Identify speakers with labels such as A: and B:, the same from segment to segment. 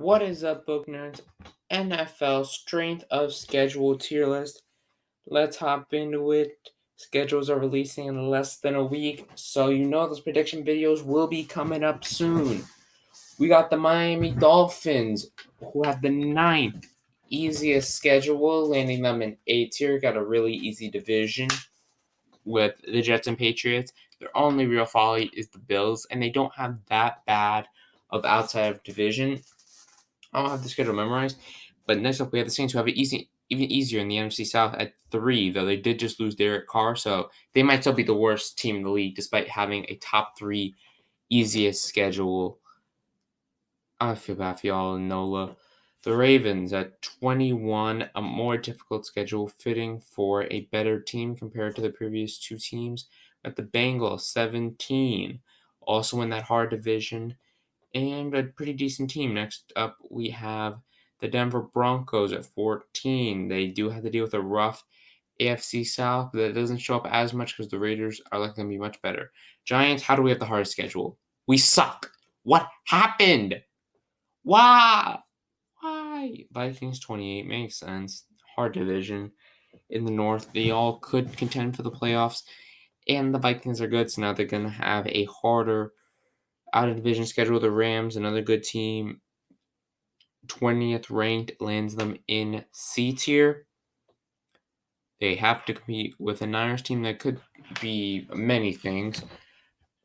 A: What is up, book nerds? NFL strength of schedule tier list. Let's hop into it. Schedules are releasing in less than a week, so those prediction videos will be coming up soon. We got the Miami Dolphins, who have the ninth easiest schedule, landing them in A tier. Got a really easy division with the Jets and Patriots. Their only real folly is the Bills, and they don't have that bad of outside of division. I don't have the schedule memorized, but next up we have the Saints, who have it even easier in the NFC South at 3, though they did just lose Derek Carr, so they might still be the worst team in the league despite having a top 3 easiest schedule. I feel bad for y'all in NOLA. The Ravens at 21, a more difficult schedule fitting for a better team compared to the previous two teams. At the Bengals, 17, also in that hard division, and a pretty decent team. Next up, we have the Denver Broncos at 14. They do have to deal with a rough AFC South, but that doesn't show up as much because the Raiders are likely to be much better. Giants, how do we have the hardest schedule? We suck. What happened? Why? Vikings 28 makes sense. Hard division in the North. They all could contend for the playoffs, and the Vikings are good, so now they're going to have a harder out of division schedule. The Rams, another good team, 20th ranked, lands them in C tier. They have to compete with a Niners team that could be many things,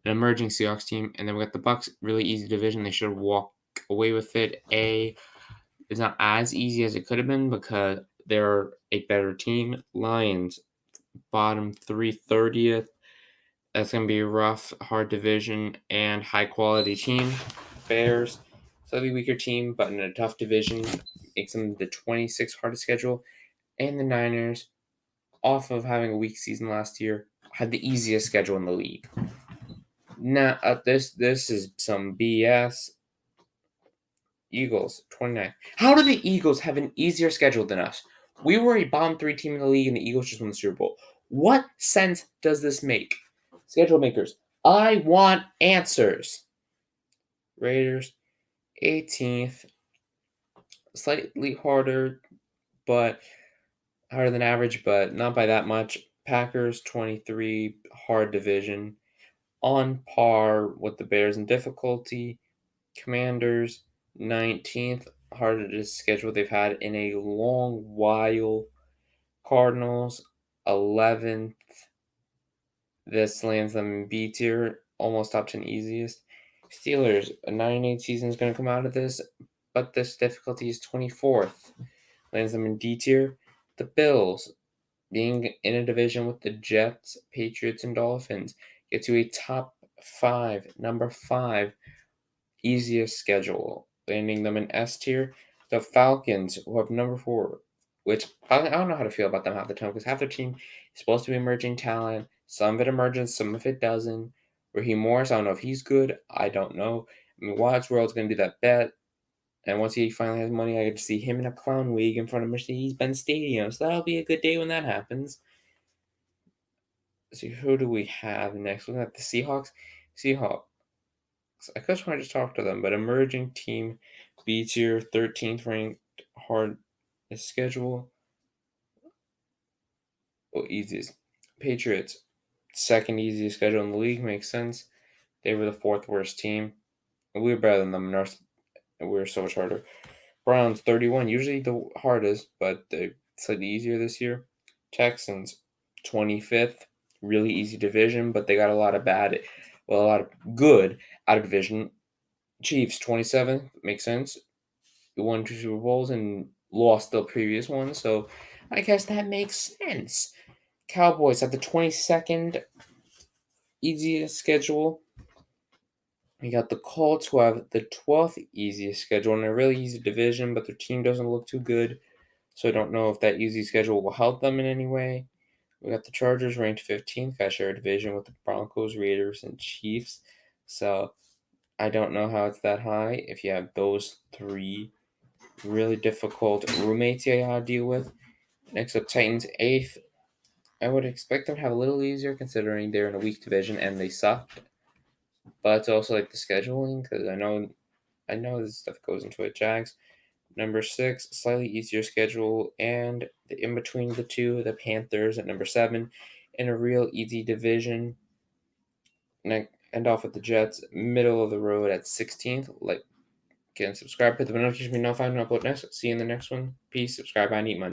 A: an emerging Seahawks team, and then we got the Bucks, really easy division. They should walk away with it. It's not as easy as it could have been because they're a better team. Lions, bottom 330th. That's going to be a rough, hard division and high-quality team. Bears, slightly weaker team, but in a tough division, makes them the 26th hardest schedule. And the Niners, off of having a weak season last year, had the easiest schedule in the league. Now, this is some BS. Eagles, 29. How do the Eagles have an easier schedule than us? We were a bottom 3 team in the league, and the Eagles just won the Super Bowl. What sense does this make? Schedule makers, I want answers. Raiders, 18th. Slightly harder, but harder than average, but not by that much. Packers, 23. Hard division. On par with the Bears in difficulty. Commanders, 19th. Hardest schedule they've had in a long while. Cardinals, 11th. This lands them in B tier, almost top 10 easiest. Steelers, a 9-8 season is going to come out of this, but this difficulty is 24th. Lands them in D tier. The Bills, being in a division with the Jets, Patriots, and Dolphins, get to a top 5, number 5 easiest schedule, landing them in S tier. The Falcons, who have number 4, which I don't know how to feel about them half the time because half their team is supposed to be emerging talent. Some of it emerges, some of it doesn't. Raheem Morris, I don't know if he's good. I don't know. I mean, Wadsworld's going to do that bet. And once he finally has money, I get to see him in a clown wig in front of Mercedes-Benz Stadium. So that'll be a good day when that happens. So who do we have next? Looking at the Seahawks. I just want to just talk to them, but emerging team, B tier, 13th ranked, hard schedule. Easiest. Patriots, second easiest schedule in the league, makes sense. They were the 4th worst team. We were better than them. We were so much harder. Browns, 31, usually the hardest, but they're slightly easier this year. Texans, 25th, really easy division, but they got a lot of good out of division. Chiefs, 27th, makes sense. They won 2 Super Bowls and lost the previous one, so I guess that makes sense. Cowboys have the 22nd easiest schedule. We got the Colts, who have the 12th easiest schedule in a really easy division, but their team doesn't look too good, so I don't know if that easy schedule will help them in any way. We got the Chargers ranked 15th, got share a division with the Broncos, Raiders, and Chiefs, so I don't know how it's that high if you have those 3 really difficult roommates you gotta deal with. Next up, Titans, 8th. I would expect them to have a little easier considering they're in a weak division and they sucked. But it's also like the scheduling, because I know I know this stuff goes into it. Jags. Number 6, slightly easier schedule, and the in between the two, the Panthers at number 7, in a real easy division. End off with the Jets, middle of the road at 16th. Like, again, subscribe, hit the notification bell, notified when I upload next. See you in the next one. Peace. Subscribe. I need money.